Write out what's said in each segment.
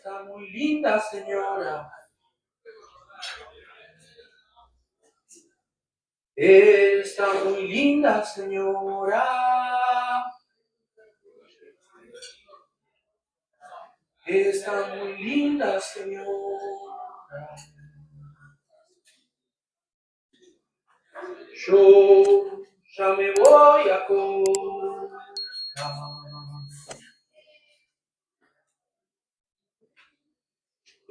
Está muy linda, señora. Está muy linda, señora. Está muy linda, señora. Yo ya me voy a acostar.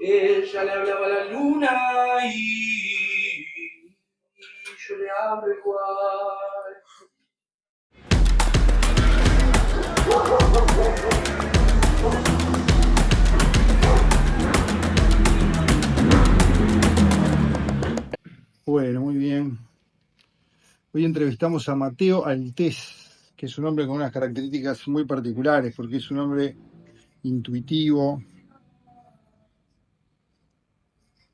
Ella le hablaba a la luna y yo le hablo igual. Bueno, muy bien. Hoy entrevistamos a Mateo Altés, que es un hombre con unas características muy particulares, porque es un hombre intuitivo,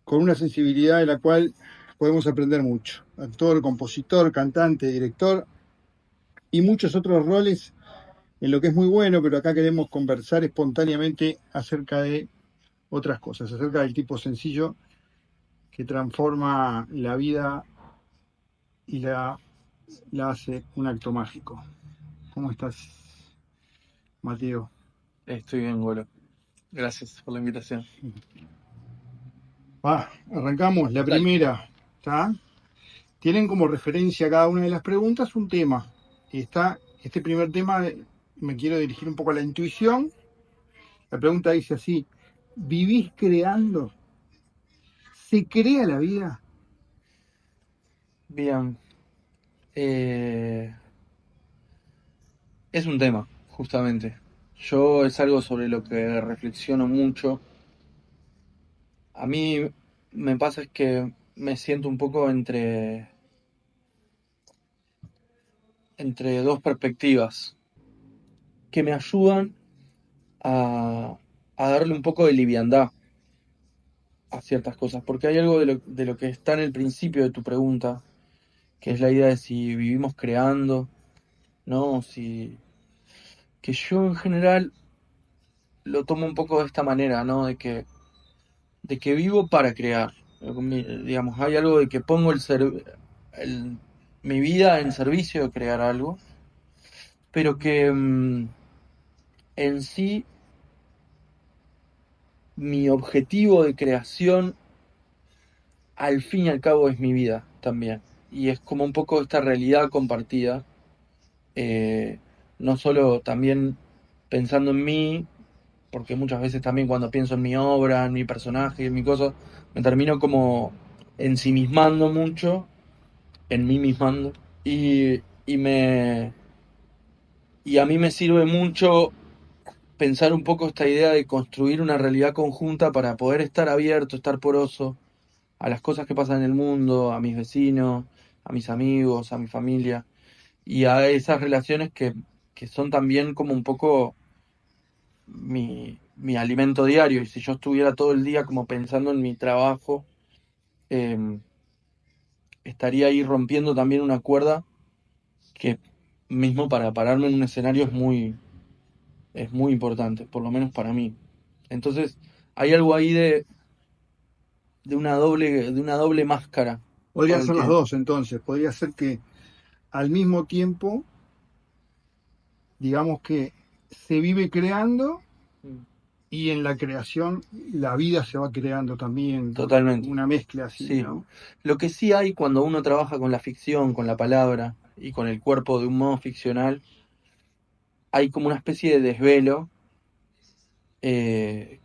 con una sensibilidad de la cual podemos aprender mucho. Actor, compositor, cantante, director y muchos otros roles en lo que es muy bueno, pero acá queremos conversar espontáneamente acerca de otras cosas, acerca del tipo sencillo que transforma la vida y la hace un acto mágico. ¿Cómo estás, Mateo? Estoy bien, Golo. Gracias por la invitación. Arrancamos la Dale. primera, ¿está? Tienen como referencia cada una de las preguntas un tema. Este primer tema, me quiero dirigir un poco a la intuición. La pregunta dice así: ¿vivís creando? ¿Se crea la vida? Bien. Es un tema, justamente. Yo es algo sobre lo que reflexiono mucho. A mí me pasa es que me siento un poco entre dos perspectivas que me ayudan a darle un poco de liviandad a ciertas cosas. Porque hay algo de lo que está en el principio de tu pregunta, que es la idea de si vivimos creando, ¿no? Que yo en general lo tomo un poco de esta manera, ¿no? De que vivo para crear. Digamos, hay algo de que pongo mi vida en servicio de crear algo, pero que en sí mi objetivo de creación al fin y al cabo es mi vida también. Y es como un poco esta realidad compartida, no solo también pensando en mí, porque muchas veces también cuando pienso en mi obra, en mi personaje, en mi cosa, me termino como ensimismando mucho, en mí mismando, y, y me y a mí me sirve mucho pensar un poco esta idea de construir una realidad conjunta para poder estar abierto, estar poroso a las cosas que pasan en el mundo, a mis vecinos, a mis amigos, a mi familia, y a esas relaciones que son también como un poco mi alimento diario. Y si yo estuviera todo el día como pensando en mi trabajo, eh, estaría ahí rompiendo también una cuerda que mismo para pararme en un escenario es muy importante, por lo menos para mí. Entonces, hay algo ahí de una doble máscara con Podría el ser las que... dos, entonces. Podría ser que al mismo tiempo, digamos que se vive creando y en la creación la vida se va creando también, Totalmente, una mezcla así, sí. ¿no? Lo que sí hay cuando uno trabaja con la ficción, con la palabra y con el cuerpo de un modo ficcional, hay como una especie de desvelo que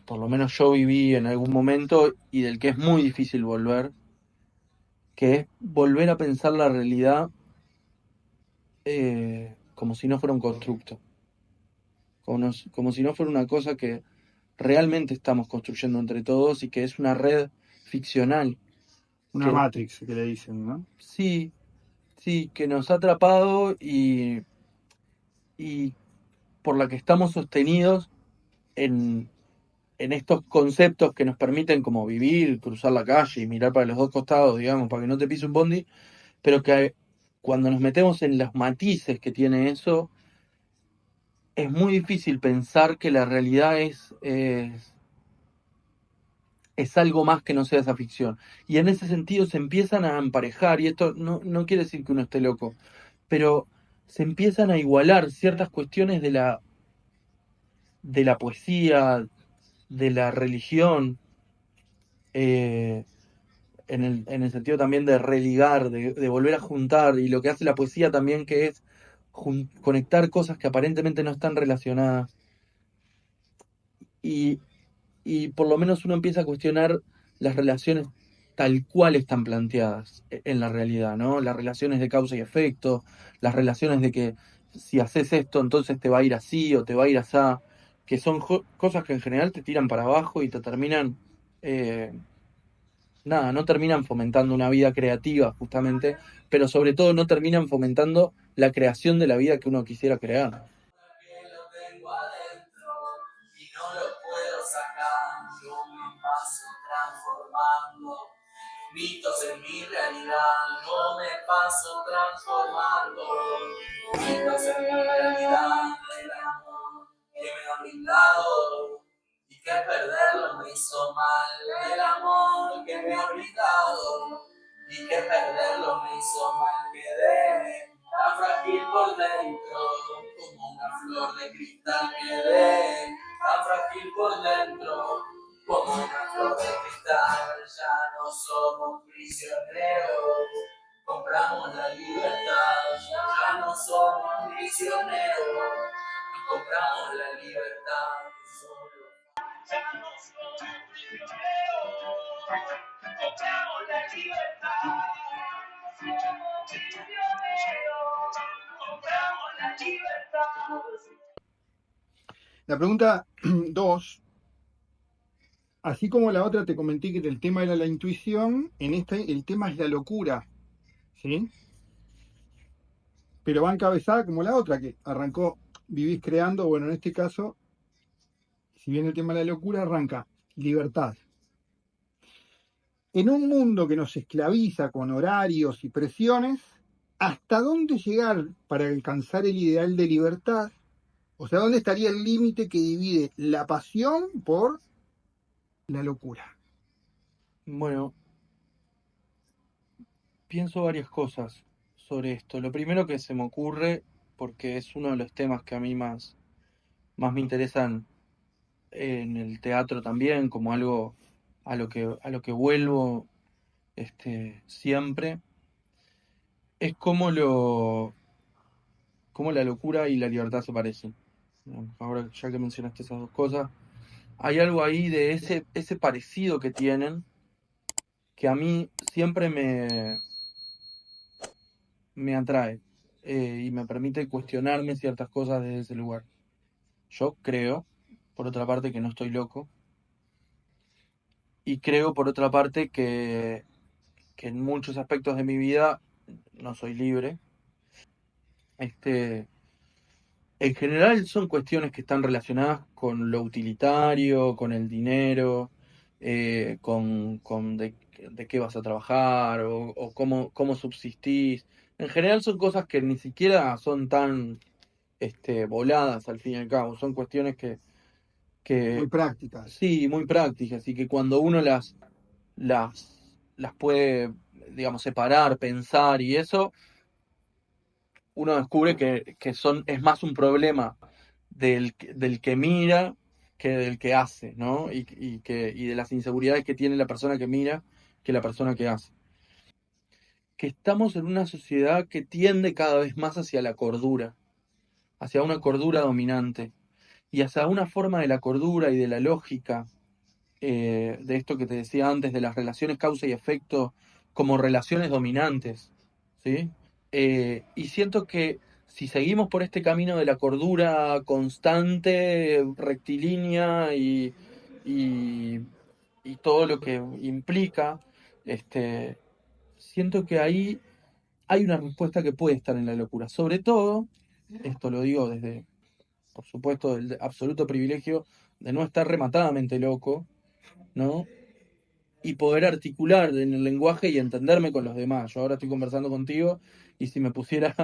por lo menos yo viví en algún momento y del que es muy difícil volver, que es volver a pensar la realidad como si no fuera un constructo, como si no fuera una cosa que realmente estamos construyendo entre todos y que es una red ficcional. Una Que Matrix que le dicen, ¿no? sí, sí, que nos ha atrapado y por la que estamos sostenidos en, en estos conceptos que nos permiten como vivir, cruzar la calle y mirar para los dos costados, digamos, para que no te pise un bondi, pero que cuando nos metemos en los matices que tiene eso, es muy difícil pensar que la realidad es es algo más que no sea esa ficción. Y en ese sentido se empiezan a emparejar, y esto no quiere decir que uno esté loco, pero se empiezan a igualar ciertas cuestiones de la poesía, de la religión, eh, en el sentido también de religar, de volver a juntar, y lo que hace la poesía también, que es conectar cosas que aparentemente no están relacionadas. Y, y por lo menos uno empieza a cuestionar las relaciones tal cual están planteadas en la realidad, ¿no? Las relaciones de causa y efecto, las relaciones de que si haces esto, entonces te va a ir así o te va a ir así, que son cosas que en general te tiran para abajo y te terminan, eh, nada, no terminan fomentando una vida creativa, justamente, pero sobre todo no terminan fomentando la creación de la vida que uno quisiera crear. Que lo tengo adentro y no lo puedo sacar. Yo me paso transformando mitos en mi realidad. Yo me paso transformando mitos en mi realidad. El amor que me ha brindado y que perderlo me hizo mal. El amor que me ha brindado y que perderlo me hizo mal. Quedé tan frágil por dentro como una flor de cristal. Quedé tan frágil por dentro como una flor de cristal. Ya no somos prisioneros, compramos la libertad. Ya no somos prisioneros y compramos la libertad. Solo ya no somos prisioneros, compramos la libertad. Somos prisioneros, compramos la libertad. La pregunta 2, así como la otra te comenté que el tema era la intuición, en esta el tema es la locura, ¿sí? Pero va encabezada como la otra, que arrancó vivís creando. Bueno, en este caso, si bien el tema de la locura arranca libertad. En un mundo que nos esclaviza con horarios y presiones, ¿hasta dónde llegar para alcanzar el ideal de libertad? O sea, ¿dónde estaría el límite que divide la pasión por la locura? Bueno, pienso varias cosas sobre esto. Lo primero que se me ocurre, porque es uno de los temas que a mí más me interesan en el teatro también, como algo a lo que vuelvo siempre, es cómo la locura y la libertad se parecen. Ahora, ya que mencionaste esas dos cosas, hay algo ahí de ese parecido que tienen que a mí siempre me atrae, y me permite cuestionarme ciertas cosas desde ese lugar. Yo creo, por otra parte, que no estoy loco, y creo, por otra parte, que en muchos aspectos de mi vida no soy libre. Este, en general son cuestiones que están relacionadas con lo utilitario, con el dinero, con de qué vas a trabajar o cómo subsistís. En general son cosas que ni siquiera son tan voladas al fin y al cabo. Son cuestiones Muy que prácticas. sí, muy prácticas, y que cuando uno las puede, digamos, separar, pensar y eso, uno descubre es más un problema del que mira que del que hace, ¿no? Y de las inseguridades que tiene la persona que mira que la persona que hace. Que estamos en una sociedad que tiende cada vez más hacia la cordura, hacia una cordura dominante, y hacia una forma de la cordura y de la lógica, de esto que te decía antes, de las relaciones causa y efecto como relaciones dominantes, ¿sí? Y siento que si seguimos por este camino de la cordura constante, rectilínea y, y todo lo que implica, siento que ahí hay una respuesta que puede estar en la locura. Sobre todo, esto lo digo desde, por supuesto, el absoluto privilegio de no estar rematadamente loco, ¿no? Y poder articular en el lenguaje y entenderme con los demás. Yo ahora estoy conversando contigo, y si me pusiera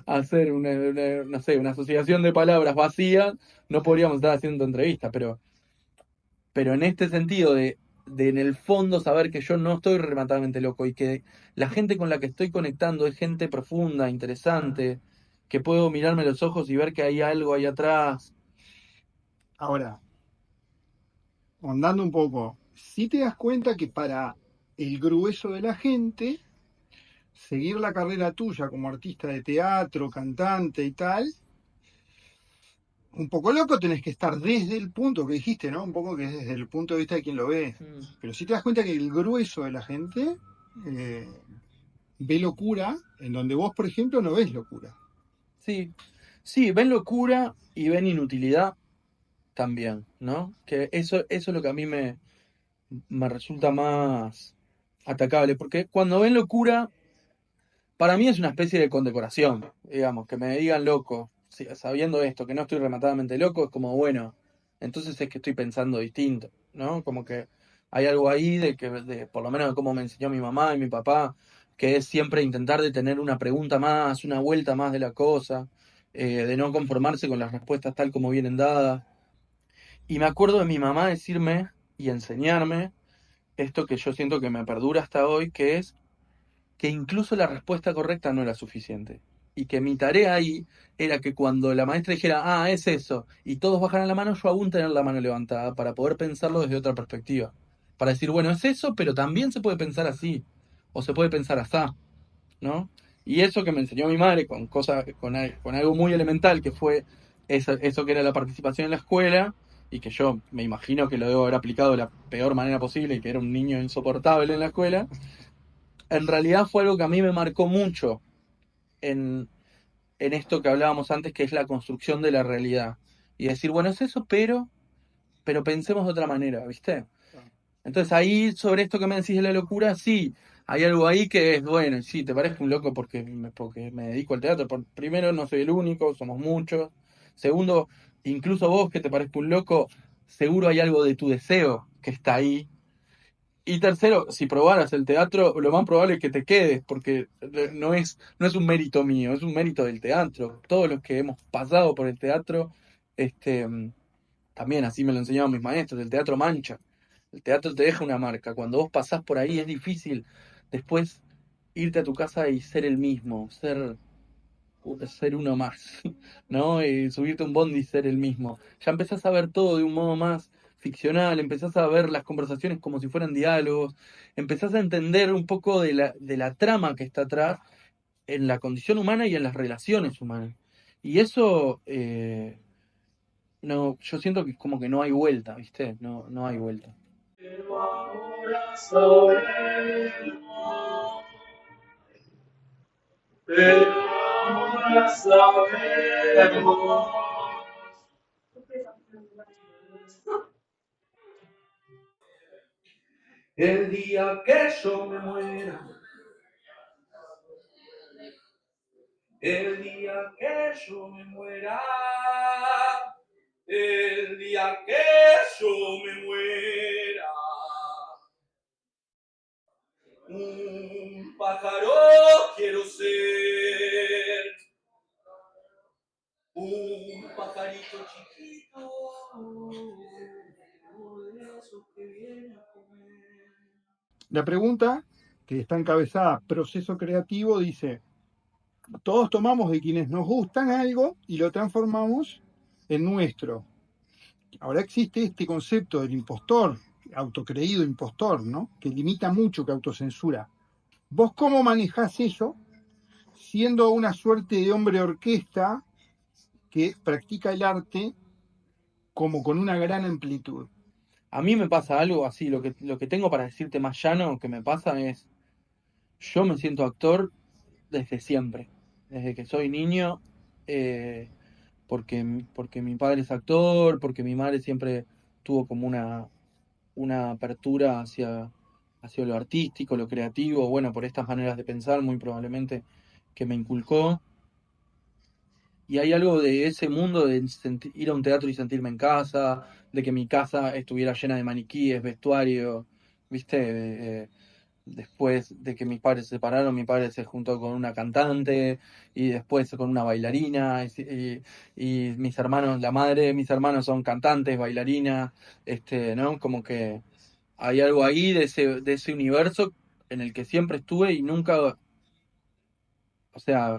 a hacer no sé, una asociación de palabras vacías, no podríamos estar haciendo entrevistas, pero en este sentido de de en el fondo saber que yo no estoy rematadamente loco y que la gente con la que estoy conectando es gente profunda, interesante, que puedo mirarme a los ojos y ver que hay algo ahí atrás. Ahora, ahondando un poco, si te das cuenta que para el grueso de la gente, seguir la carrera tuya como artista de teatro, cantante y tal, un poco loco tenés que estar desde el punto que dijiste, ¿no? Un poco que es desde el punto de vista de quien lo ve. Pero si te das cuenta que el grueso de la gente eh, ve locura en donde vos, por ejemplo, no ves locura. Sí, sí, ven locura y ven inutilidad también, ¿no? Que eso es lo que a mí me resulta más atacable, porque cuando ven locura, para mí es una especie de condecoración, digamos, que me digan loco, sabiendo esto, que no estoy rematadamente loco, es como, bueno, entonces es que estoy pensando distinto, ¿no? Como que hay algo ahí por lo menos de cómo me enseñó mi mamá y mi papá, que es siempre intentar de tener una pregunta más, una vuelta más de la cosa, de no conformarse con las respuestas tal como vienen dadas. Y me acuerdo de mi mamá decirme y enseñarme esto que yo siento que me perdura hasta hoy, que es que incluso la respuesta correcta no era suficiente. Y que mi tarea ahí era que cuando la maestra dijera, ah, es eso, y todos bajaran la mano, yo aún tener la mano levantada para poder pensarlo desde otra perspectiva. Para decir, bueno, es eso, pero también se puede pensar así, o se puede pensar asá, ¿no? Y eso que me enseñó mi madre con cosas, con algo muy elemental, que fue eso que era la participación en la escuela, y que yo me imagino que lo debo haber aplicado de la peor manera posible, y que era un niño insoportable en la escuela, en realidad fue algo que a mí me marcó mucho en, en esto que hablábamos antes, que es la construcción de la realidad. Y decir, bueno, es eso, pero pensemos de otra manera, ¿viste? Entonces ahí, sobre esto que me decís de la locura, sí, hay algo ahí que es, bueno, sí, te parezco un loco porque me dedico al teatro. Primero, no soy el único, somos muchos. Segundo, incluso vos que te parezco un loco, seguro hay algo de tu deseo que está ahí. Y tercero, si probaras el teatro, lo más probable es que te quedes, porque no es un mérito mío, es un mérito del teatro. Todos los que hemos pasado por el teatro, este, también así me lo enseñaban mis maestros, el teatro mancha. El teatro te deja una marca. Cuando vos pasás por ahí es difícil después irte a tu casa y ser el mismo, ser uno más, ¿no? Subirte a un bondi y ser el mismo. Ya empezás a ver todo de un modo más ficcional, empezás a ver las conversaciones como si fueran diálogos, empezás a entender un poco de la trama que está atrás en la condición humana y en las relaciones humanas. Y eso, no, yo siento que es como que no hay vuelta, ¿viste? No, no hay vuelta. Pero ahora sabemos, pero ahora sabemos. El día que yo me muera, el día que yo me muera, el día que yo me muera, un pájaro quiero ser, un pajarito chiquito, de esos que viene a comer. La pregunta, que está encabezada proceso creativo, dice, todos tomamos de quienes nos gustan algo y lo transformamos en nuestro. Ahora existe este concepto del impostor, autocreído impostor, ¿no? Que limita mucho, que autocensura. ¿Vos cómo manejás eso siendo una suerte de hombre orquesta que practica el arte como con una gran amplitud? A mí me pasa algo así, lo que tengo para decirte más llano que me pasa es, yo me siento actor desde siempre, desde que soy niño, eh, porque mi padre es actor, porque mi madre siempre tuvo como una apertura hacia lo artístico, lo creativo, bueno, por estas maneras de pensar muy probablemente que me inculcó. Y hay algo de ese mundo de ir a un teatro y sentirme en casa, de que mi casa estuviera llena de maniquíes, vestuario, ¿viste? Después de que mis padres se separaron, mi padre se juntó con una cantante y después con una bailarina y mis hermanos, la madre de mis hermanos son cantantes, bailarinas, ¿no? Como que hay algo ahí de ese universo en el que siempre estuve y nunca, o sea,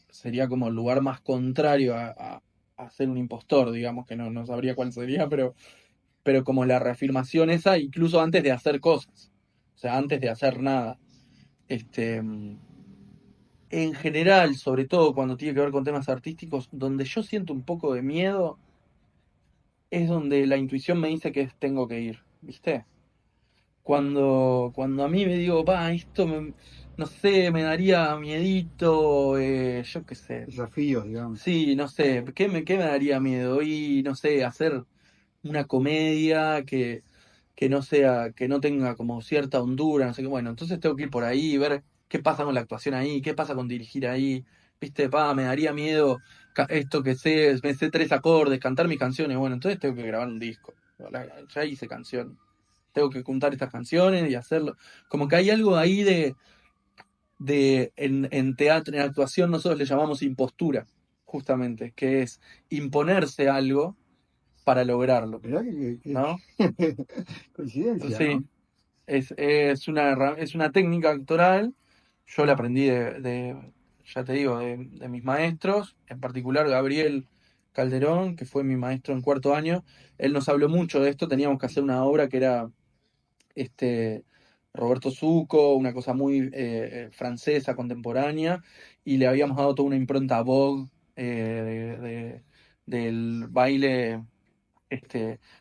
sería como el lugar más contrario a ser un impostor, digamos, que no sabría cuál sería, pero como la reafirmación esa, incluso antes de hacer cosas, o sea, antes de hacer nada. Este, en general, sobre todo cuando tiene que ver con temas artísticos, donde yo siento un poco de miedo, es donde la intuición me dice que tengo que ir, ¿viste? Cuando a mí me digo, va, no sé, me daría miedito, yo qué sé. Desafíos, digamos. Sí, no sé, qué me daría miedo? Y, no sé, hacer una comedia que no sea, que no tenga como cierta hondura, no sé qué. Bueno, entonces tengo que ir por ahí, ver qué pasa con la actuación ahí, qué pasa con dirigir ahí. Viste, me daría miedo esto que me sé 3 acordes, cantar mis canciones. Bueno, entonces tengo que grabar un disco. Ya hice canciones. Tengo que juntar estas canciones y hacerlo. Como que hay algo ahí en teatro, en actuación, nosotros le llamamos impostura, justamente, que es imponerse algo para lograrlo, Mirá ¿no? coincidencia, Sí, ¿no? es una técnica actoral. Yo la aprendí ya te digo, de mis maestros, en particular Gabriel Calderón, que fue mi maestro en 4.º. Él nos habló mucho de esto. Teníamos que hacer una obra que era este, Roberto Zucco, una cosa muy francesa, contemporánea, y le habíamos dado toda una impronta a Vogue, del baile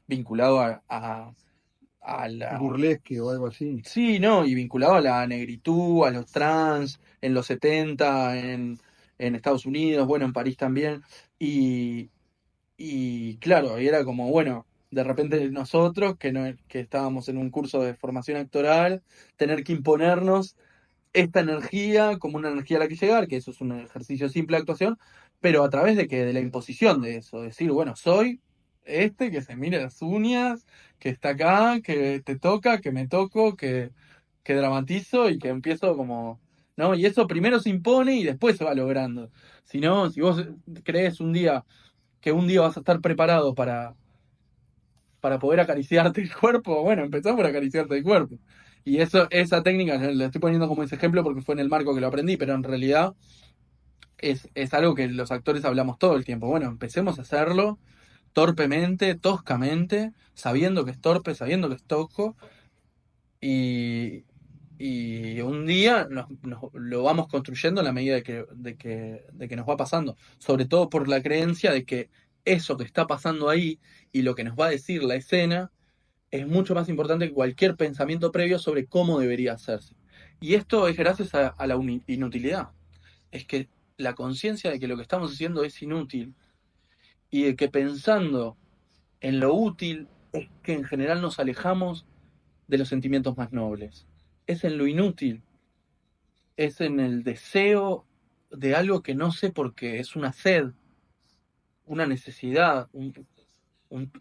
vinculado a la... Burlesque o algo así. Sí, no, y vinculado a la negritud, a los trans, en los 70 en Estados Unidos, bueno, en París también, y, y claro, y era como, bueno, de repente nosotros, que estábamos en un curso de formación actoral, tener que imponernos esta energía como una energía a la que llegar, que eso es un ejercicio simple de actuación, pero a través de la imposición de eso, decir, bueno, soy que se mire las uñas, que está acá, que te toca, que me toco, que dramatizo y que empiezo como, ¿no? Y eso primero se impone y después se va logrando. Si no, si vos crees que un día vas a estar preparado para poder acariciarte el cuerpo, bueno, empezá por acariciarte el cuerpo. Y esa técnica la estoy poniendo como ese ejemplo porque fue en el marco que lo aprendí, pero en realidad es algo que los actores hablamos todo el tiempo. Bueno, empecemos a hacerlo torpemente, toscamente, sabiendo que es torpe, sabiendo que es tosco, y, y un día lo vamos construyendo en la medida de que nos va pasando. Sobre todo por la creencia de que eso que está pasando ahí y lo que nos va a decir la escena es mucho más importante que cualquier pensamiento previo sobre cómo debería hacerse. Y esto es gracias a la inutilidad. Es que la conciencia de que lo que estamos haciendo es inútil y de que pensando en lo útil es que en general nos alejamos de los sentimientos más nobles. Es en lo inútil, es en el deseo de algo que no sé por qué, es una sed, una necesidad,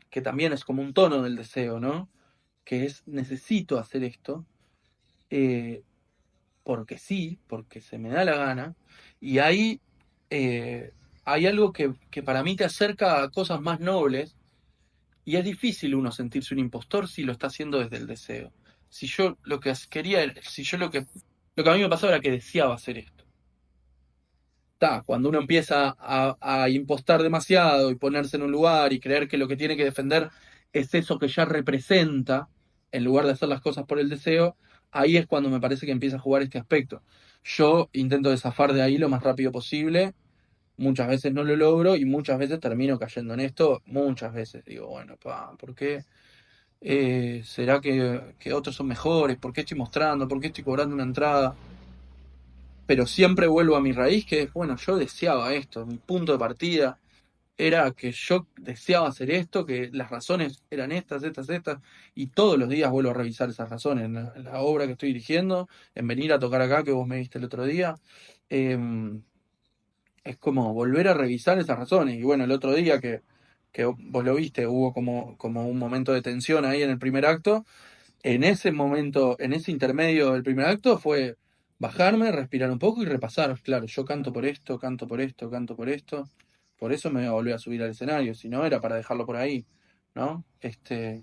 que también es como un tono del deseo, ¿no? Que es necesito hacer esto, eh, porque sí, porque se me da la gana, y ahí hay algo que para mí te acerca a cosas más nobles, y es difícil uno sentirse un impostor si lo está haciendo desde el deseo. Si yo lo que quería, si yo lo que a mí me pasaba era que deseaba hacer esto. Cuando uno empieza a impostar demasiado y ponerse en un lugar y creer que lo que tiene que defender es eso que ya representa, en lugar de hacer las cosas por el deseo, ahí es cuando me parece que empieza a jugar este aspecto. Yo intento zafar de ahí lo más rápido posible, muchas veces no lo logro y muchas veces termino cayendo en esto, muchas veces digo, bueno, ¿por qué? ¿Será que otros son mejores? ¿Por qué estoy mostrando? ¿Por qué estoy cobrando una entrada? Pero siempre vuelvo a mi raíz, que es, bueno, yo deseaba esto, mi punto de partida era que yo deseaba hacer esto, que las razones eran estas, y todos los días vuelvo a revisar esas razones, en la obra que estoy dirigiendo, en venir a tocar acá, que vos me viste el otro día, eh, es como volver a revisar esas razones, y bueno, el otro día que vos lo viste, hubo como un momento de tensión ahí en el primer acto, en ese momento, en ese intermedio del primer acto fue bajarme, respirar un poco y repasar. Claro, yo canto por esto, canto por esto, canto por esto. Por eso me voy a volver a subir al escenario, si no era para dejarlo por ahí. ¿no?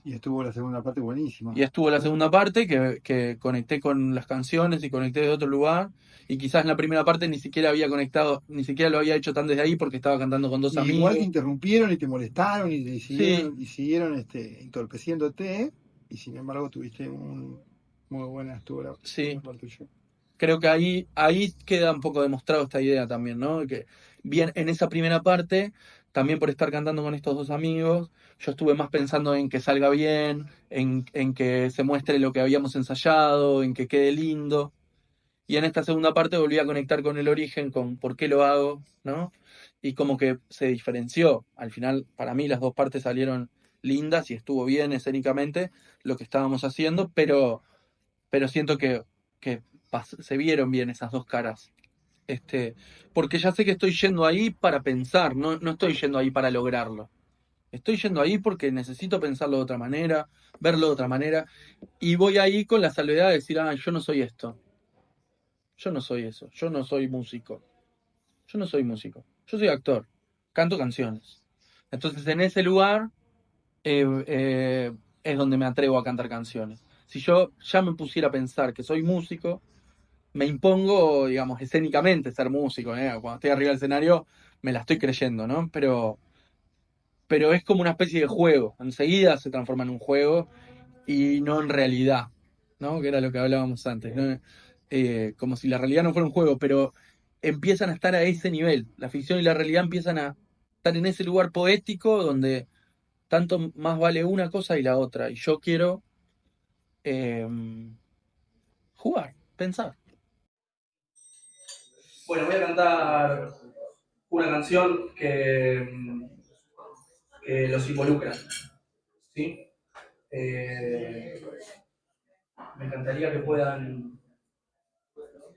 Y estuvo la segunda parte buenísima. Y estuvo la segunda parte que conecté con las canciones y conecté de otro lugar. Y quizás en la primera parte ni siquiera había conectado, ni siquiera lo había hecho tan desde ahí porque estaba cantando con dos Y igual te amigos. interrumpieron y te molestaron y te Sí, siguieron entorpeciéndote, y sin embargo tuviste un muy buena, estuvo la sí. parte tuya. Creo que ahí queda un poco demostrado esta idea también, ¿no? Que bien, en esa primera parte, también por estar cantando con estos dos amigos, yo estuve más pensando en que salga bien, en que se muestre lo que habíamos ensayado, en que quede lindo. Y en esta segunda parte volví a conectar con el origen, con por qué lo hago, ¿no? Y como que se diferenció. Al final, para mí, las dos partes salieron lindas y estuvo bien escénicamente lo que estábamos haciendo, pero siento que se vieron bien esas dos caras. Porque ya sé que estoy yendo ahí para pensar, no estoy yendo ahí para lograrlo. Estoy yendo ahí porque necesito pensarlo de otra manera, verlo de otra manera, y voy ahí con la salvedad de decir, yo no soy esto, yo no soy eso, yo no soy músico, yo no soy músico, yo soy actor, canto canciones. Entonces en ese lugar es donde me atrevo a cantar canciones. Si yo ya me pusiera a pensar que soy músico, me impongo, digamos, escénicamente ser músico, ¿eh? Cuando estoy arriba del escenario me la estoy creyendo, ¿no? Pero es como una especie de juego. Enseguida se transforma en un juego y no en realidad, ¿no? Que era lo que hablábamos antes, ¿no? Como si la realidad no fuera un juego, pero empiezan a estar a ese nivel. La ficción y la realidad empiezan a estar en ese lugar poético donde tanto más vale una cosa y la otra. Y yo quiero eh, jugar, pensar. Bueno, voy a cantar una canción que los involucra, ¿sí? Eh, Me encantaría que puedan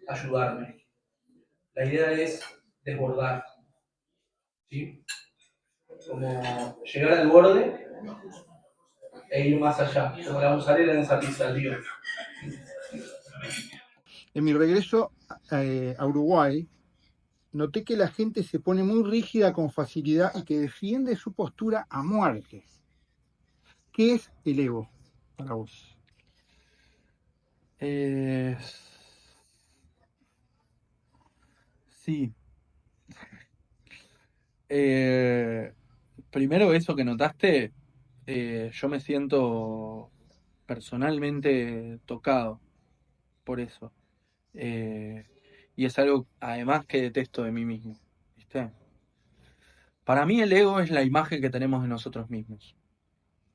ayudarme. La idea es desbordar, ¿sí? Como llegar al borde e ir más allá, como la musarela en esa pizza, tío. En mi regreso a Uruguay, noté que la gente se pone muy rígida con facilidad y que defiende su postura a muerte. ¿Qué es el ego para vos? Sí. Primero eso que notaste, yo me siento personalmente tocado por eso. Eh, y es algo además que detesto de mí mismo. ¿Viste? Para mí el ego es la imagen que tenemos de nosotros mismos.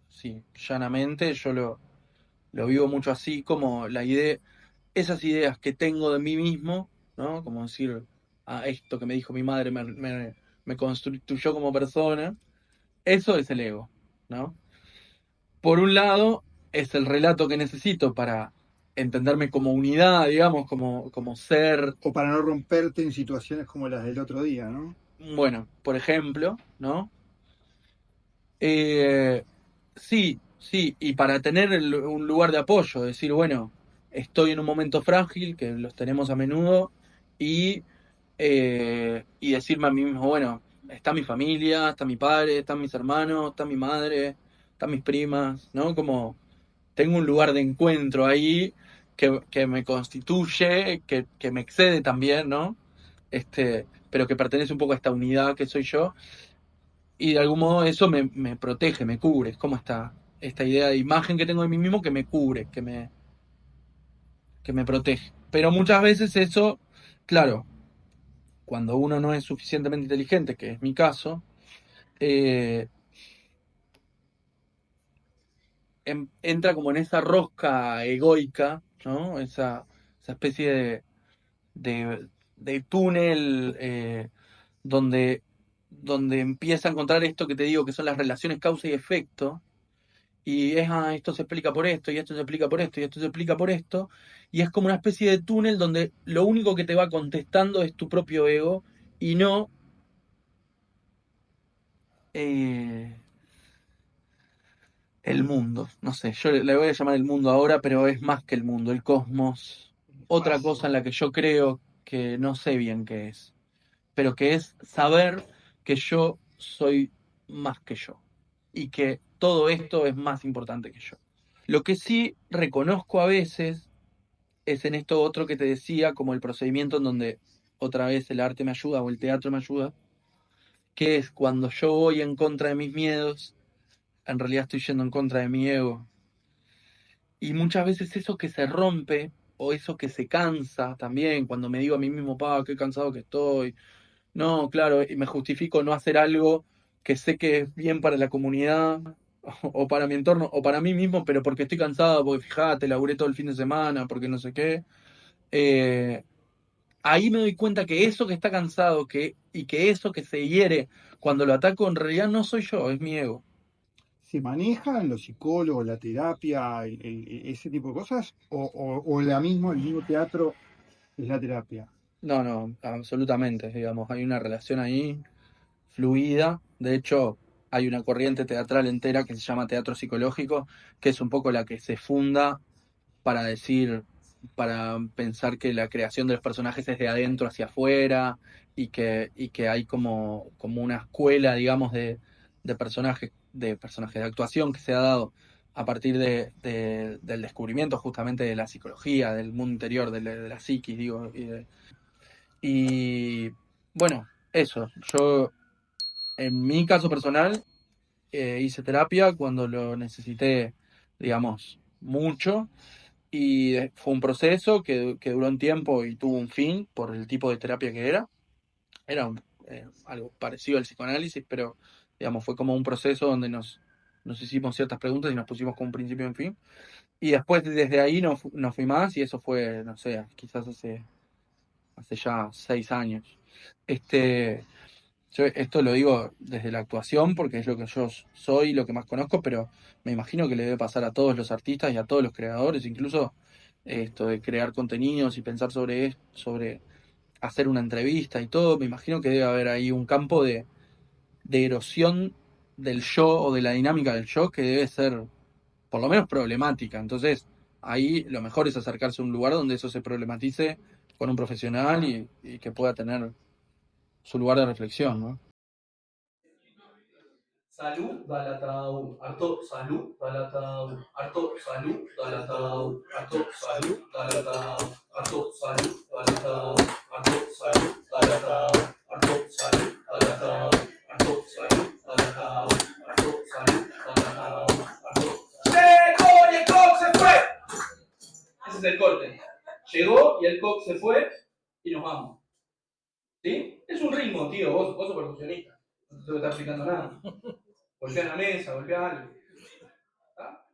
Sí, llanamente yo lo vivo mucho así como la idea, esas ideas que tengo de mí mismo, ¿no? Como decir, esto que me dijo mi madre me constituyó como persona, eso es el ego, ¿no? Por un lado, es el relato que necesito para entenderme como unidad, digamos, como ser, O para no romperte en situaciones como las del otro día, ¿no? bueno, por ejemplo, ¿no? Eh, sí, sí, y para tener un lugar de apoyo, decir, bueno, estoy en un momento frágil, que los tenemos a menudo, y decirme a mí mismo, bueno, está mi familia, está mi padre, están mis hermanos, está mi madre, están mis primas, ¿no? Como tengo un lugar de encuentro ahí que me constituye, que me excede también, ¿no? Pero que pertenece un poco a esta unidad que soy yo, y de algún modo eso me protege, me cubre, es como esta idea de imagen que tengo de mí mismo que me cubre, que me protege. Pero muchas veces eso, claro, cuando uno no es suficientemente inteligente, que es mi caso, eh, entra como en esa rosca egoica, ¿no? Esa especie de túnel donde, donde empieza a encontrar esto que te digo, que son las relaciones causa y efecto, y esto se explica por esto, y esto se explica por esto, y esto se explica por esto, y es como una especie de túnel donde lo único que te va contestando es tu propio ego, y no eh, el mundo. No sé, yo le voy a llamar el mundo ahora, pero es más que el mundo, el cosmos, otra cosa en la que yo creo que no sé bien qué es, pero que es saber que yo soy más que yo, y que todo esto es más importante que yo. Lo que sí reconozco a veces es en esto otro que te decía, como el procedimiento en donde otra vez el arte me ayuda o el teatro me ayuda, que es cuando yo voy en contra de mis miedos, en realidad estoy yendo en contra de mi ego. Y muchas veces eso que se rompe o eso que se cansa también, cuando me digo a mí mismo, qué cansado que estoy. No, claro, y me justifico no hacer algo que sé que es bien para la comunidad o para mi entorno o para mí mismo, pero porque estoy cansado, porque fíjate, laburé todo el fin de semana, porque no sé qué. Eh, Ahí me doy cuenta que eso que está cansado y que eso que se hiere cuando lo ataco en realidad no soy yo, es mi ego. ¿Se manejan los psicólogos, la terapia, ese tipo de cosas? ¿O el mismo teatro es la terapia? No, no, absolutamente, digamos, hay una relación ahí fluida. De hecho, hay una corriente teatral entera que se llama teatro psicológico, que es un poco la que se funda para decir, para pensar que la creación de los personajes es de adentro hacia afuera y que hay como una escuela, digamos, de personajes de actuación que se ha dado a partir del descubrimiento justamente de la psicología, del mundo interior, de la psiquis, digo. Y bueno, eso, yo en mi caso personal hice terapia cuando lo necesité, digamos, mucho y fue un proceso que duró un tiempo y tuvo un fin por el tipo de terapia que era. Era algo parecido al psicoanálisis, pero digamos, fue como un proceso donde nos hicimos ciertas preguntas y nos pusimos como un principio y un fin. Y después desde ahí no fui más y eso fue, no sé, quizás hace ya 6 años. Este, yo esto lo digo desde la actuación porque es lo que yo soy y lo que más conozco, pero me imagino que le debe pasar a todos los artistas y a todos los creadores, incluso esto de crear contenidos y pensar sobre hacer una entrevista y todo. Me imagino que debe haber ahí un campo de erosión del yo o de la dinámica del yo que debe ser por lo menos problemática. Entonces, ahí lo mejor es acercarse a un lugar donde eso se problematice con un profesional y que pueda tener su lugar de reflexión, ¿no? Salud, Galatau, harto salud, Galatau, harto salud, Galatau, harto salud, Galatau, harto salud, Galatau, harto salud, Galatau, harto salud, Galatau, harto salud, Galatau, harto salud, Galatau, harto. ¡Llegó y el coq se fue! Ese es el corte. Llegó y el coq se fue y nos vamos. ¿Sí? Es un ritmo, tío. Vos sos percusionista. No te tengo que estar explicando nada. Golpea la mesa, golpea algo. ¿Está?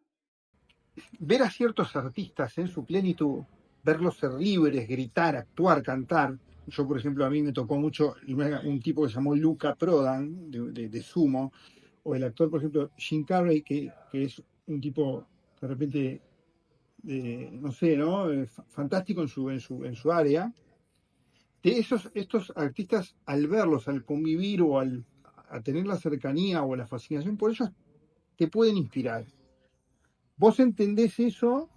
Ver a ciertos artistas en su plenitud, verlos ser libres, gritar, actuar, cantar. Yo, por ejemplo, a mí me tocó mucho un tipo que se llamó Luca Prodan, de Sumo, o el actor, por ejemplo, Jim Carrey, que es un tipo de repente, no sé, ¿no? Fantástico en su área. De estos artistas, al verlos, al convivir o a tener la cercanía o la fascinación por ellos, te pueden inspirar. Vos entendés eso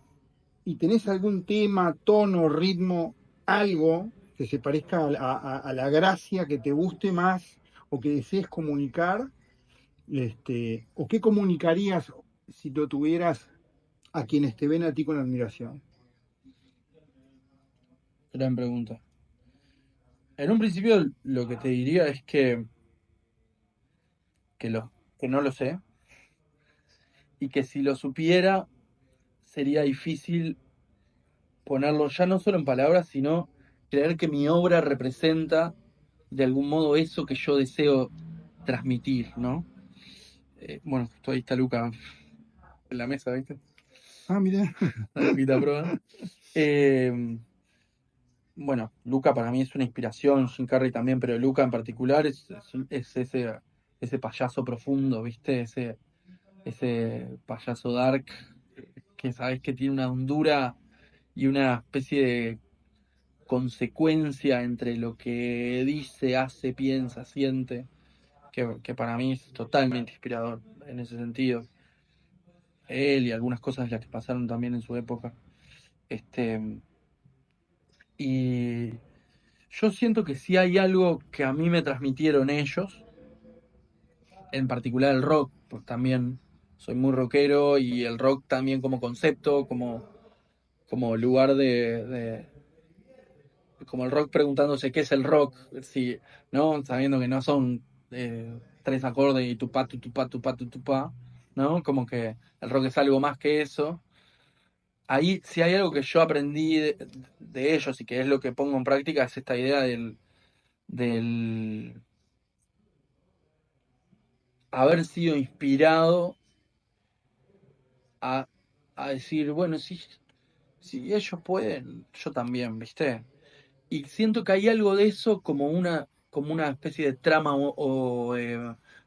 y tenés algún tema, tono, ritmo, algo que se parezca a la gracia que te guste más o que desees comunicar, o qué comunicarías si lo tuvieras a quienes te ven a ti con admiración. Gran pregunta. En un principio lo que te diría es que no lo sé y que si lo supiera sería difícil ponerlo ya no solo en palabras, sino creer que mi obra representa de algún modo eso que yo deseo transmitir, ¿no? Bueno, justo ahí está Luca en la mesa, ¿viste? Ah, mira. La Luquita Proa. Eh, bueno, Luca para mí es una inspiración, Jim Carrey también, pero Luca en particular es ese payaso profundo, ¿viste? Ese payaso dark que sabes que tiene una hondura y una especie de consecuencia entre lo que dice, hace, piensa, siente, que para mí es totalmente inspirador en ese sentido. Él y algunas cosas de las que pasaron también en su época. Este, y yo siento que si hay algo que a mí me transmitieron ellos, en particular el rock, pues también soy muy rockero y el rock también como concepto, como lugar como el rock preguntándose qué es el rock, si, ¿no? Sabiendo que no son tres acordes y tupá, tutupá, tupá, tutupá, ¿no? Como que el rock es algo más que eso. Ahí, si hay algo que yo aprendí de ellos y que es lo que pongo en práctica, es esta idea del haber sido inspirado a, a decir, bueno, si ellos pueden, yo también, ¿viste? Y siento que hay algo de eso como una especie de trama o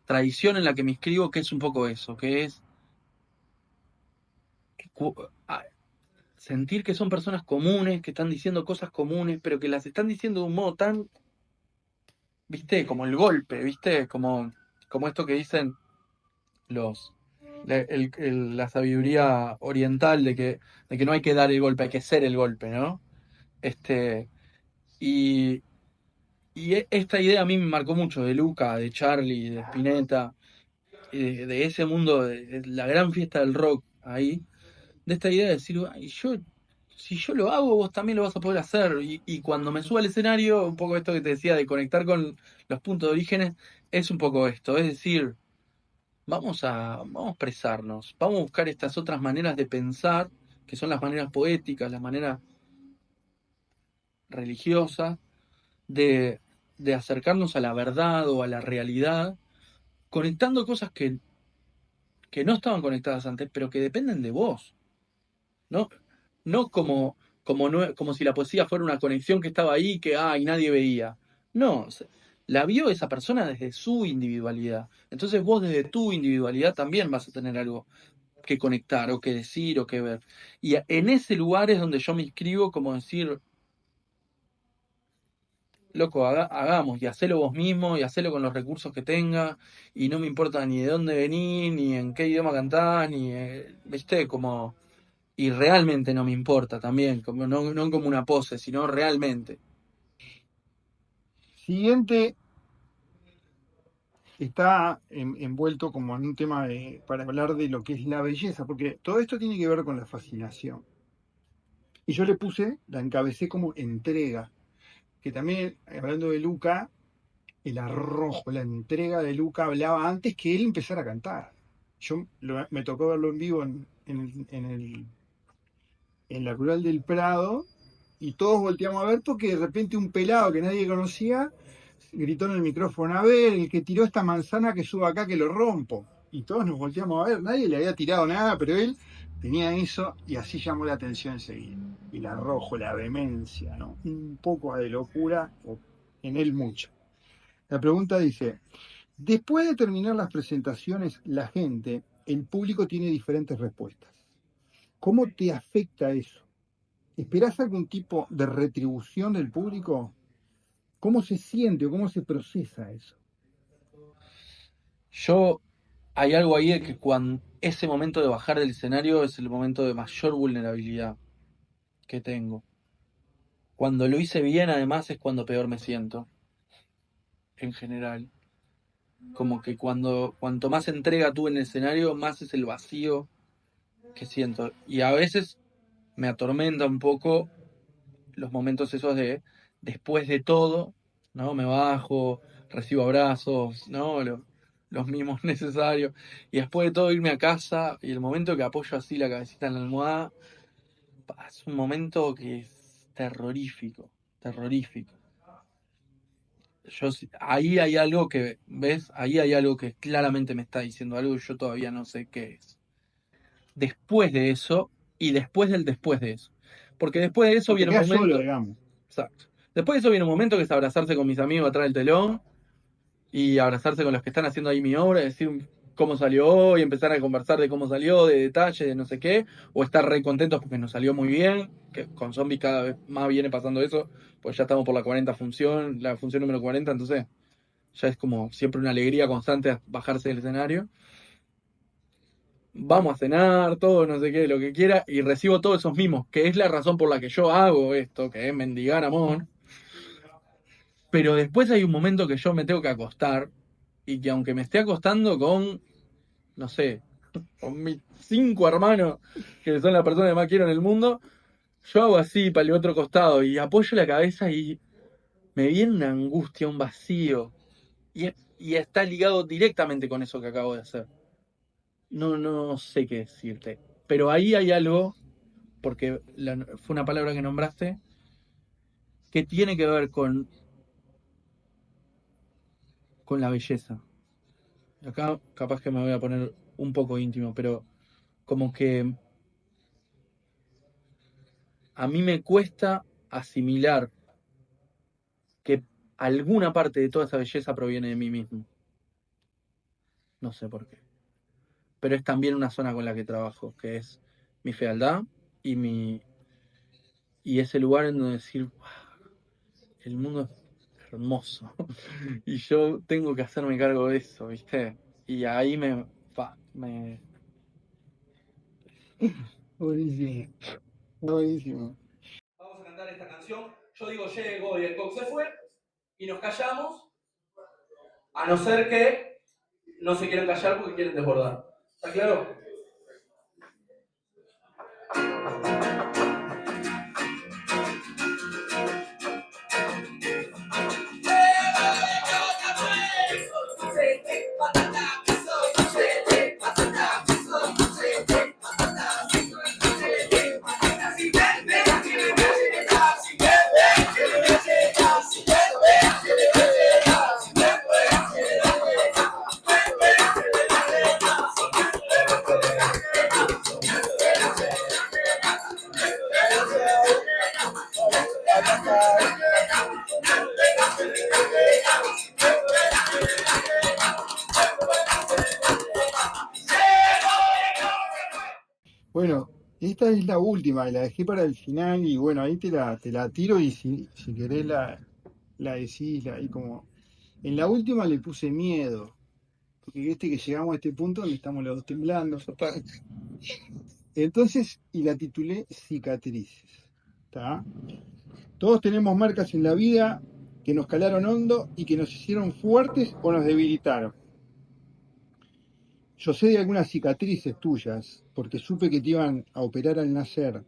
tradición en la que me inscribo, que es un poco eso, que es cu- a- sentir que son personas comunes, que están diciendo cosas comunes, pero que las están diciendo de un modo tan, ¿viste? Como el golpe, ¿viste? Como esto que dicen los la sabiduría oriental de que no hay que dar el golpe, hay que ser el golpe, ¿no? Este, y, esta idea a mí me marcó mucho de Luca, de Charlie, de Spinetta, y de ese mundo, de la gran fiesta del rock ahí, de esta idea de decir, "Ay, si yo lo hago, vos también lo vas a poder hacer". Y cuando me subo al escenario, un poco esto que te decía de conectar con los puntos de orígenes, es un poco esto, es decir, vamos a expresarnos, vamos a buscar estas otras maneras de pensar, que son las maneras poéticas, las maneras religiosas, de, de acercarnos a la verdad o a la realidad, conectando cosas que no estaban conectadas antes, pero que dependen de vos, ¿no? No como si la poesía fuera una conexión que estaba ahí que y nadie veía. No, la vio esa persona desde su individualidad. Entonces vos desde tu individualidad también vas a tener algo que conectar o que decir o que ver. Y en ese lugar es donde yo me inscribo como decir, loco, hagamos y hacelo vos mismo y hacelo con los recursos que tenga y no me importa ni de dónde venís, ni en qué idioma cantás, ni, viste, como... Y realmente no me importa también, como, no como una pose, sino realmente. Siguiente está envuelto como en un tema para hablar de lo que es la belleza, porque todo esto tiene que ver con la fascinación. Y yo le puse, la encabecé como entrega, que también, hablando de Luca, el arrojo, la entrega de Luca hablaba antes que él empezara a cantar. Me tocó verlo en vivo en la Rural del Prado y todos volteamos a ver porque de repente un pelado que nadie conocía gritó en el micrófono: a ver, el que tiró esta manzana que suba acá que lo rompo. Y todos nos volteamos a ver, nadie le había tirado nada, pero él tenía eso y así llamó la atención enseguida. El arrojo, la vehemencia, ¿no? Un poco de locura, en él mucho. La pregunta dice: después de terminar las presentaciones, la gente, el público tiene diferentes respuestas. ¿Cómo te afecta eso? ¿Esperás algún tipo de retribución del público? ¿Cómo se siente o cómo se procesa eso? Yo, hay algo ahí de que cuando ese momento de bajar del escenario es el momento de mayor vulnerabilidad que tengo. Cuando lo hice bien, además, es cuando peor me siento, en general. Como que cuanto más entrega tuve en el escenario, más es el vacío que siento. Y a veces me atormenta un poco los momentos esos de después de todo, ¿no? Me bajo, recibo abrazos, ¿no? Los mimos necesarios. Y después de todo irme a casa y el momento que apoyo así la cabecita en la almohada, es un momento que es terrorífico, terrorífico. Ahí hay algo que, ¿ves? Ahí hay algo que claramente me está diciendo algo y yo todavía no sé qué es. Después de eso y después de eso. Porque después de eso O te viene un quedas solo, momento, digamos. exacto. Después de eso viene un momento que es abrazarse con mis amigos atrás del telón y abrazarse con los que están haciendo ahí mi obra, decir cómo salió hoy, empezar a conversar de cómo salió, de detalles, de no sé qué, o estar re contentos porque nos salió muy bien, que con zombies cada vez más viene pasando eso, pues ya estamos por la función número 40, entonces ya es como siempre una alegría constante bajarse del escenario. Vamos a cenar, todo, no sé qué, lo que quiera, y recibo todos esos mimos, que es la razón por la que yo hago esto, que es mendigar amor. Pero después hay un momento que yo me tengo que acostar, y que aunque me esté acostando con, no sé, con mis 5 hermanos, que son las personas que más quiero en el mundo, yo hago así para el otro costado y apoyo la cabeza y me viene una angustia, un vacío. Y está ligado directamente con eso que acabo de hacer. No sé qué decirte. Pero ahí hay algo, porque fue una palabra que nombraste, que tiene que ver con la belleza. Acá capaz que me voy a poner un poco íntimo, pero como que a mí me cuesta asimilar que alguna parte de toda esa belleza proviene de mí mismo. No sé por qué. Pero es también una zona con la que trabajo, que es mi fealdad y y ese lugar en donde decir, "Wow, el mundo es hermoso y yo tengo que hacerme cargo de eso, ¿viste?". Y ahí me. Buenísimo, buenísimo. Vamos a cantar esta canción. Yo digo llegó y el coq se fue y nos callamos, a no ser que no se quieran callar porque quieren desbordar. ¿Está claro? Bueno, esta es la última, la dejé para el final y bueno, ahí te la tiro y si querés la decís, ahí como... En la última le puse miedo, porque viste que llegamos a este punto donde estamos los dos temblando. Entonces, y la titulé Cicatrices. ¿Tá? Todos tenemos marcas en la vida que nos calaron hondo y que nos hicieron fuertes o nos debilitaron. Yo sé de algunas cicatrices tuyas, porque supe que te iban a operar al nacer.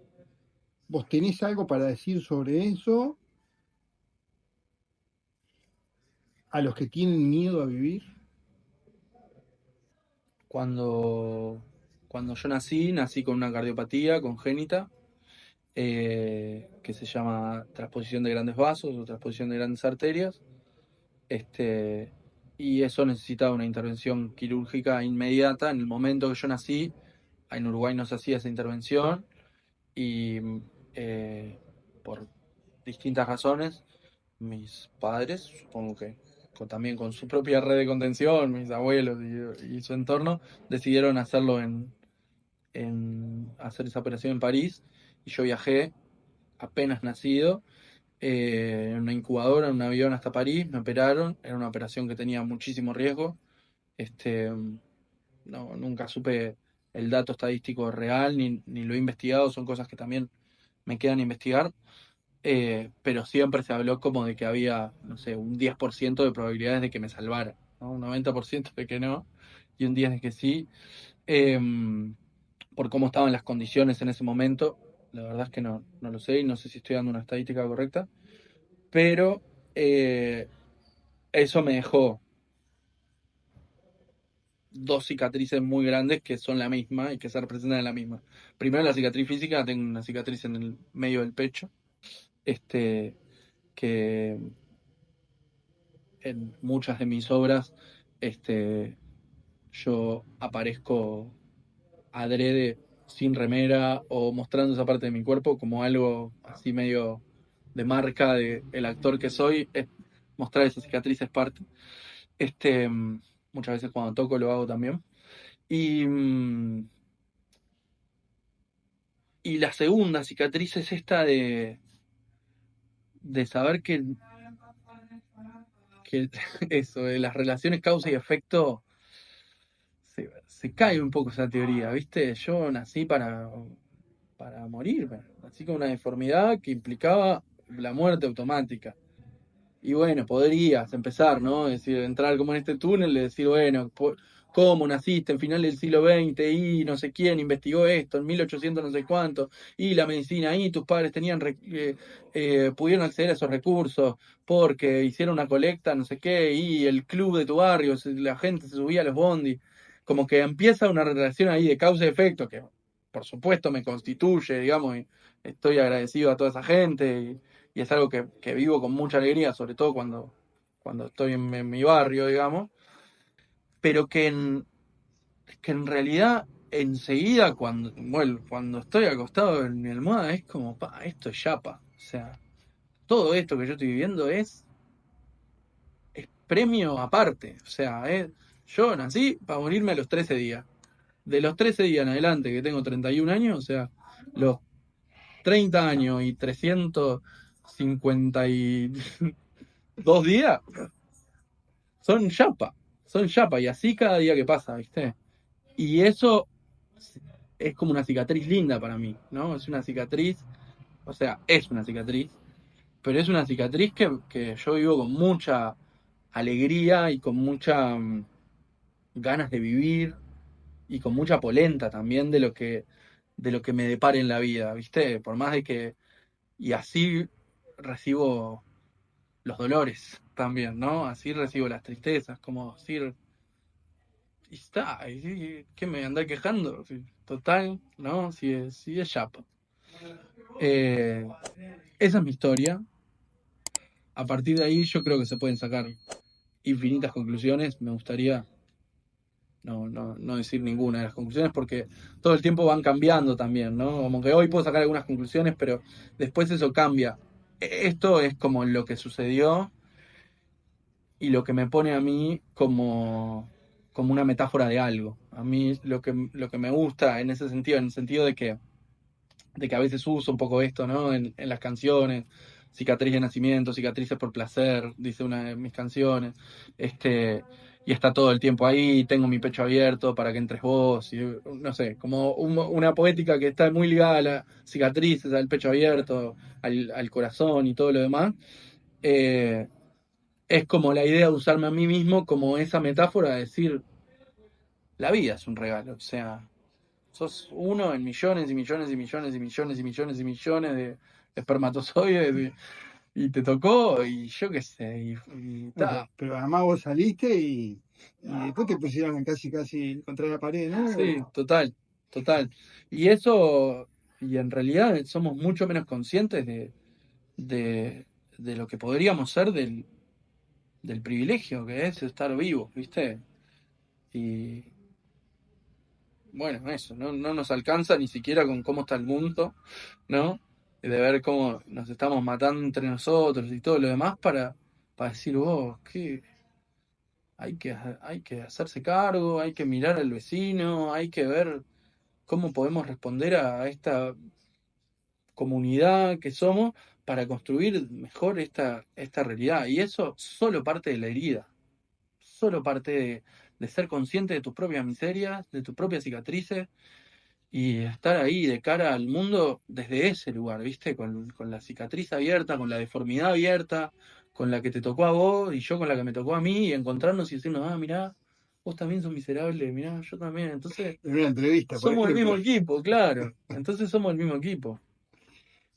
¿Vos tenés algo para decir sobre eso a los que tienen miedo a vivir? Cuando, cuando yo nací con una cardiopatía congénita, que se llama transposición de grandes vasos o transposición de grandes arterias. Este, y eso necesitaba una intervención quirúrgica inmediata. En el momento que yo nací, en Uruguay no se hacía esa intervención y por distintas razones, mis padres, supongo que también con su propia red de contención, mis abuelos y su entorno, decidieron hacerlo en hacer esa operación en París y yo viajé apenas nacido en una incubadora, en un avión hasta París, me operaron, era una operación que tenía muchísimo riesgo, este, no, nunca supe el dato estadístico real, ni lo he investigado, son cosas que también me quedan a investigar, pero siempre se habló como de que había, no sé, un 10% de probabilidades de que me salvara, ¿no? Un 90% de que no, y un 10% de que sí, eh, por cómo estaban las condiciones en ese momento, la verdad es que no lo sé y no sé si estoy dando una estadística correcta, pero eh, eso me dejó 2 cicatrices muy grandes que son la misma y que se representan en la misma. Primero la cicatriz física, tengo una cicatriz en el medio del pecho, este, que en muchas de mis obras este, yo aparezco adrede sin remera o mostrando esa parte de mi cuerpo como algo así medio de marca de el actor que soy, es mostrar esa cicatriz es parte. Este, muchas veces cuando toco lo hago también. Y, y la segunda cicatriz es esta de saber que eso, de las relaciones causa y efecto, se cae un poco esa teoría, ¿viste? Yo nací para morirme, nací con una deformidad que implicaba la muerte automática. Y bueno, podrías empezar, ¿no? Es decir, entrar como en este túnel, de decir, bueno, cómo naciste en final del siglo XX y no sé quién investigó esto en 1800 no sé cuánto, y la medicina, y tus padres pudieron acceder a esos recursos porque hicieron una colecta, no sé qué, y el club de tu barrio, la gente se subía a los bondi. Como que empieza una relación ahí de causa y efecto que, por supuesto, me constituye, digamos, y estoy agradecido a toda esa gente y es algo que vivo con mucha alegría, sobre todo cuando estoy en mi barrio, digamos, pero que en realidad enseguida cuando estoy acostado en mi almohada es como, pa, esto es yapa. O sea, todo esto que yo estoy viviendo es premio aparte. O sea, yo nací para morirme a los 13 días. De los 13 días en adelante, que tengo 31 años, o sea, los 30 años y 352 días son yapa, y así cada día que pasa, ¿viste? Y eso es como una cicatriz linda para mí, ¿no? Es una cicatriz, o sea, es una cicatriz, pero es una cicatriz que yo vivo con mucha alegría y con mucha ganas de vivir y con mucha polenta también de lo que me depare en la vida, ¿viste? Por más de que, y así recibo los dolores también, ¿no? Así recibo las tristezas, como decir, y está, ¿qué me andá quejando? Total, ¿no? Si es chapa. Esa es mi historia. A partir de ahí yo creo que se pueden sacar infinitas conclusiones. Me gustaría no decir ninguna de las conclusiones porque todo el tiempo van cambiando también, ¿no? Como que hoy puedo sacar algunas conclusiones, pero después eso cambia. Esto es como lo que sucedió y lo que me pone a mí como una metáfora de algo. A mí lo que me gusta en ese sentido, en el sentido de que a veces uso un poco esto, ¿no? En las canciones, cicatriz de nacimiento, cicatrices por placer, dice una de mis canciones, y está todo el tiempo ahí, tengo mi pecho abierto para que entres vos, y no sé, como una poética que está muy ligada a las cicatrices, al pecho abierto, al corazón y todo lo demás. Es como la idea de usarme a mí mismo como esa metáfora de decir, la vida es un regalo, o sea, sos uno en millones y millones y millones y millones y millones y millones de espermatozoides y te tocó y yo qué sé, y ta. Pero además vos saliste y después te pusieron casi contra la pared, ¿no? Sí, total, total. Y eso, y en realidad somos mucho menos conscientes de, de lo que podríamos ser del privilegio que es estar vivos, ¿viste? Y bueno, eso, no nos alcanza ni siquiera con cómo está el mundo, ¿no? De ver cómo nos estamos matando entre nosotros y todo lo demás para decir, vos, que hay que hacerse cargo, hay que mirar al vecino, hay que ver cómo podemos responder a esta comunidad que somos para construir mejor esta realidad. Y eso solo parte de la herida, solo parte de ser consciente de tus propias miserias, de tus propias cicatrices y estar ahí de cara al mundo desde ese lugar, ¿viste? Con la cicatriz abierta, con la deformidad abierta, con la que te tocó a vos y yo con la que me tocó a mí, y encontrarnos y decirnos, ah, mirá, vos también sos miserable, mirá, yo también. Entonces, En una entrevista, por somos el mismo ejemplo. equipo, claro. Entonces somos el mismo equipo.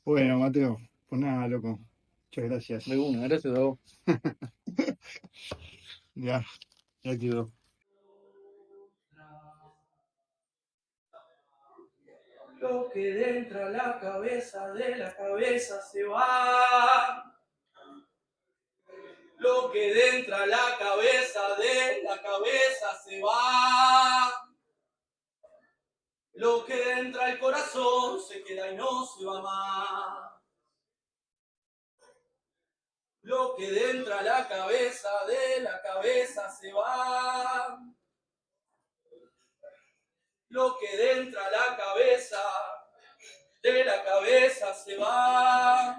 Bueno, Mateo, pues nada, loco. Muchas gracias. De una, gracias a vos. Ya quedó. Lo que entra a la cabeza, de la cabeza se va. Lo que entra a la cabeza, de la cabeza se va. Lo que entra al corazón se queda y no se va más. Lo que entra a la cabeza, de la cabeza se va. Lo que entra a la cabeza, de la cabeza se va.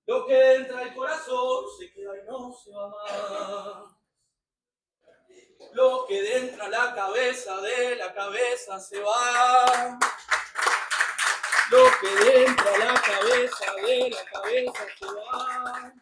Lo que entra al corazón se queda y no se va más. Lo que entra a la cabeza, de la cabeza se va. Lo que entra a la cabeza, de la cabeza se va.